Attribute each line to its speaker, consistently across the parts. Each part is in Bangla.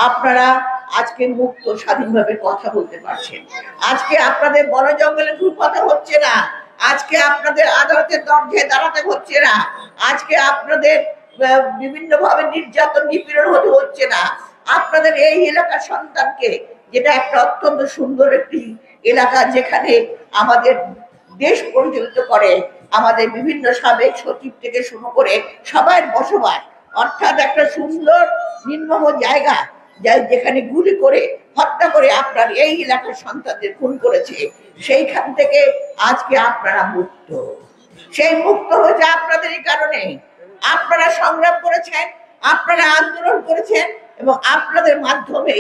Speaker 1: আপনারা আজকে মুক্ত স্বাধীনভাবে কথা বলতে পারছেন। আজকে আপনাদের বন জঙ্গলে কথা হচ্ছে না, আজকে আপনাদের আদালতের দরজায় দাঁড়াতে হচ্ছে না, আজকে আপনাদের বিভিন্ন ভাবে নির্যাতন নিপীড়ন হতে হচ্ছে না। আপনাদের এই এলাকার সন্তানকে, যেটা একটা অত্যন্ত সুন্দর একটি এলাকা, যেখানে আমাদের দেশ পরিচালিত করে আমাদের বিভিন্ন সাবেক সচিব থেকে শুরু করে সবাই বসবাস, অর্থাৎ একটা সুন্দর নির্মম জায়গা যেখানে গুলি করে হত্যা করে আপনার এই এলাকার সন্তানদের খুন করেছে, সেইখান থেকে আজকে আপনারা মুক্ত। সেই মুক্ত হয়েছে আপনাদের এই কারণে। আপনারা সংগ্রাম করেছেন, আপনারা আন্দোলন করেছেন, এবং আপনাদের মাধ্যমে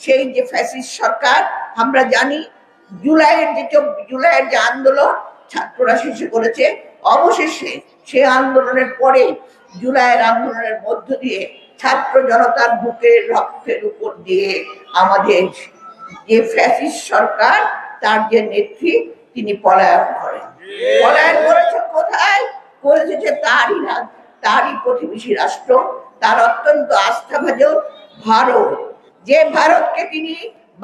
Speaker 1: সেই যে ফ্যাসিস্ট সরকার, আমরা জানি জুলাইয়ের যে আন্দোলন ছাত্ররা শেষে করেছে, অবশেষে সে আন্দোলনের পরে জুলাইয়ের আন্দোলনের মধ্য দিয়ে ছাত্র জনতার বুকের রক্তের উপর দিয়ে আমাদের যে ফ্যাসিস্ট সরকার, তার যে নেত্রী, তিনি পলায়ন করেন। পলায়ন করেছেন কোথায়? করেছে তারই প্রতিবেশী রাষ্ট্র, তার অত্যন্ত আস্থাভাজন ভারত, যে ভারতকে তিনি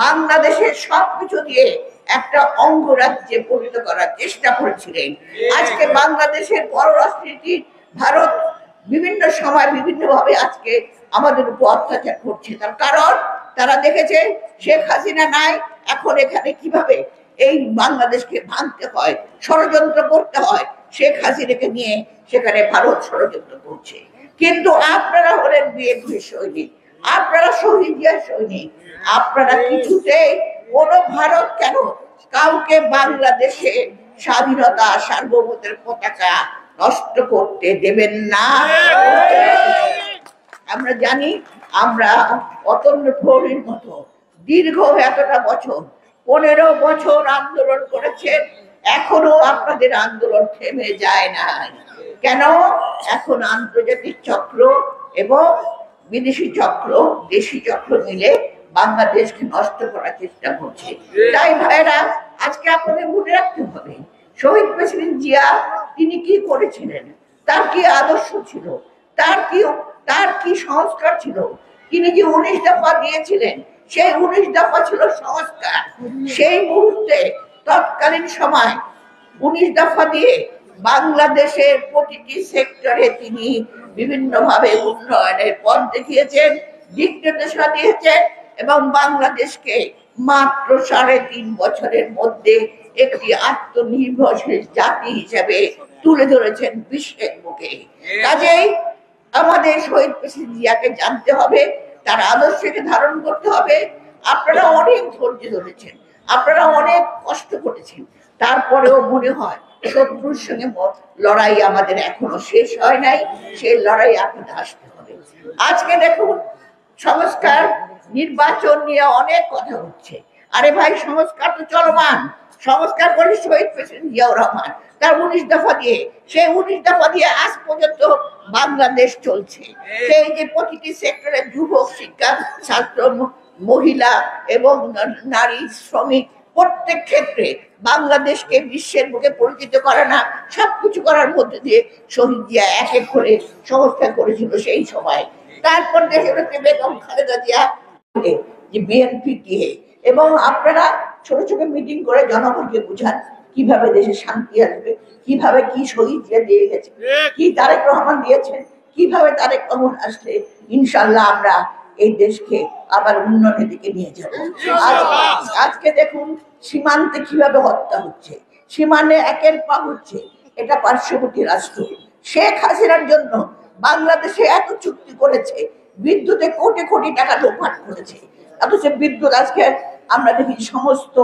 Speaker 1: বাংলাদেশের সবকিছু দিয়ে একটা অঙ্গরাজ্যে পরিণত করার চেষ্টা করেছিলেন। আজকে বাংলাদেশের পররাষ্ট্রনীতি ভারত বিভিন্ন সময় বিভিন্ন ভাবে আজকে আমাদের উপর অত্যাচার করছে। তার কারণ তারা দেখেছে শেখ হাসিনা নাই, এখন এখানে কিভাবে এই বাংলাদেশকে ভাঙতে হয়, ষড়যন্ত্র করতে হয়, শেখ হাসিনাকে নিয়ে সেখানে ভারত ষড়যন্ত্র করছে। কিন্তু আপনারা হলেন বিএনপি সৈনিক, আপনারা শহীদ জিয়ার সৈনিক, আপনারা কিছুতেই কোন ভারত কেন কাউকে বাংলাদেশে স্বাধীনতা সার্বভৌমত্বের পতাকা নষ্ট করতে দেবেন না। আমরা জানি, আমরা অতন্য প্রহরীর মতো দীর্ঘ এতটা বছর, 15 বছর আন্দোলন করেছেন, এখনো আপনাদের আন্দোলন থেমে যায় না। কেন? এখন আন্তর্জাতিক চক্র এবং বিদেশি চক্র, দেশি চক্র মিলে বাংলাদেশকে নষ্ট করার চেষ্টা করছে। তাই ভাইরা, আজকে আপনাদের মনে রাখতে হবে, শহীদ প্রেসিডেন্ট জিয়া তিনি কি করেছিলেন, তার কি আদর্শ ছিল, তার কি সংস্কার ছিল। তিনি যে 19 দফা দিয়েছিলেন, সেই 19 দফা ছিল সংস্কার। সেই মুহূর্তে তৎকালীন সময় 19 দফা দিয়ে বাংলাদেশের প্রতিটি সেক্টরে তিনি বিভিন্ন ভাবে উন্নয়নের পথ দেখিয়েছেন, দিক নির্দেশনা দিয়েছেন, এবং বাংলাদেশকে মাত্র 3.5 বছরের মধ্যে একটি আত্মনির্ভরশীল জাতি হিসেবে তুলে ধরেছেন বিশ্বের মুখে। কাজেই আমাদের শহীদ প্রেসিডেন্ট জিয়াকে জানতে হবে, তার আদর্শকে ধারণ করতে হবে। আপনারা অনেক ধৈর্য ধরেছেন, আপনারা অনেক কষ্ট করেছেন, তারপরেও মনে হয় শত্রুর সঙ্গে লড়াই আমাদের এখনো শেষ হয় নাই, সেই লড়াই আপনাদের আসতে হবে। আজকে দেখুন, সংস্কার নির্বাচন নিয়ে অনেক কথা হচ্ছে। আরে ভাই, সংস্কার তো চলমান, সংস্কার করে শহীদ প্রেসিডেন্ট জিয়াউর রহমান তার 19 দফা দিয়ে, সেই 19 দফা দিয়ে আজ পর্যন্ত বাংলাদেশ চলছে। সেই যে প্রতিটি সেক্টরে যুবক, শিক্ষা, ছাত্র, মহিলা এবং নারী, শ্রমিক, প্রত্যেক ক্ষেত্রে বাংলাদেশকে বিশ্বের মুখে পরিচিত করা না, সবকিছু করার মধ্যে দিয়ে শহীদ জিয়া এক এক করে সংস্কার করেছিল সেই সময়। তারপর দেশের বেগম খালেদা জিয়া যে বিএনপি দিয়ে, এবং আপনারা ছোট ছোট মিটিং করে জনগণকে বুঝান কিভাবে দেশে শান্তি আসবে, কিভাবে কি শহীদ জিয়া দিয়ে গেছে, কি তারেক রহমান দিয়েছেন, কিভাবে তারেক রহমান আসলে ইনশাল্লাহ আমরা এই দেশকে আবার উন্নয়নের দিকে নিয়ে যাব। আজকে দেখুন সীমান্তে কিভাবে হত্যা হচ্ছে, সীমান্তে একের পা হচ্ছে। এটা পার্শ্ববর্তী রাষ্ট্র। শেখ হাসিনার জন্য বাংলাদেশে এত চুক্তি করেছে, বিদ্যুতে কোটি কোটি টাকা লোপাট করেছে, অথচ বিদ্যুৎ আজকে আমরা দেখি সমস্ত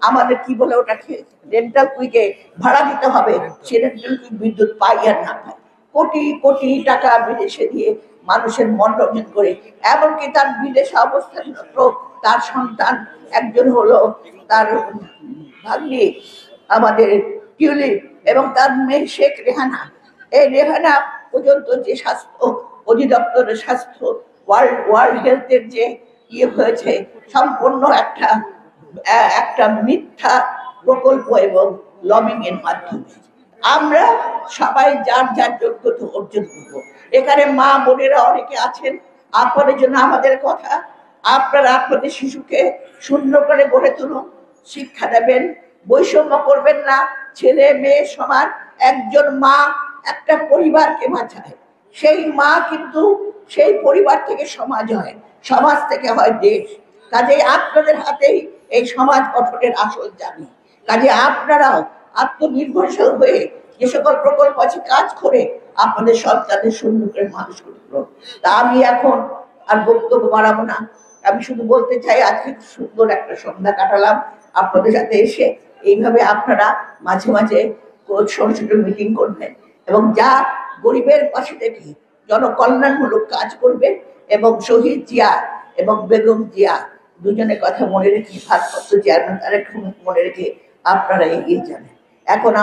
Speaker 1: আমাদের কি বলে ওটাকে রেন্টাল কুইকে ভাড়া দিতে হবে, সে রেন্টাল কুইক বিদ্যুৎ পাই আর না পাই, কোটি কোটি টাকা বিদেশে দিয়ে মানুষের মনোরঞ্জন করে। এমনকি তার বিদেশে অবস্থানরত তার সন্তান একজন হলো তার ভাগ্নি আমাদের টিউলিপ, এবং তার মেয়ে শেখ রেহানা। এই রেহানা পর্যন্ত যে স্বাস্থ্য অধিদপ্তরের স্বাস্থ্য ওয়ার্ল্ড হেলথের যে ইয়ে হয়েছে, সম্পূর্ণ একটা মিথ্যা প্রকল্প এবং লবিং এর মাধ্যমে। আমরা সবাই যার যার যোগ্যতা অর্জন করবো। এখানে মা বোনেরা অনেকে আছেন, আপনাদের জন্য আমাদের কথা, আপনারা আপনাদের শিশুকে শূন্য করে গড়ে তুলুন, শিক্ষা দেবেন, বৈষম্য করবেন না। ছেলে মেয়ে সমান। একজন মা একটা পরিবারকে বাঁচায়, সেই মা কিন্তু সেই পরিবার থেকে সমাজ হয়, সমাজ থেকে হয় দেশ। কাজেই আপনাদের হাতেই এই সমাজ গঠনের আসল চাবি। কাজে আপনারাও আত্মনির্ভরশীল হয়ে যে সকল প্রকল্প আছে কাজ করে আপনাদের সন্তানদের সুন্দর করে মানুষ করুন। তা আমি এখন আর বক্তব্য বাড়াবো না। আমি শুধু বলতে চাই, আজকে সুন্দর একটা সন্ধ্যা কাটালাম আপনাদের সাথে এসে। এইভাবে আপনারা মাঝে মাঝে ছোট ছোট মিটিং করবেন এবং যা গরিবের পাশে থেকে জনকল্যাণমূলক কাজ করবেন। এবং শহীদ জিয়া এবং বেগম জিয়া দুজনের কথা মনে রেখে, ভারপ্রাপ্ত চেয়ারম্যান তারেক রহমান মনে রেখে আপনারা এগিয়ে যাবেন। এখন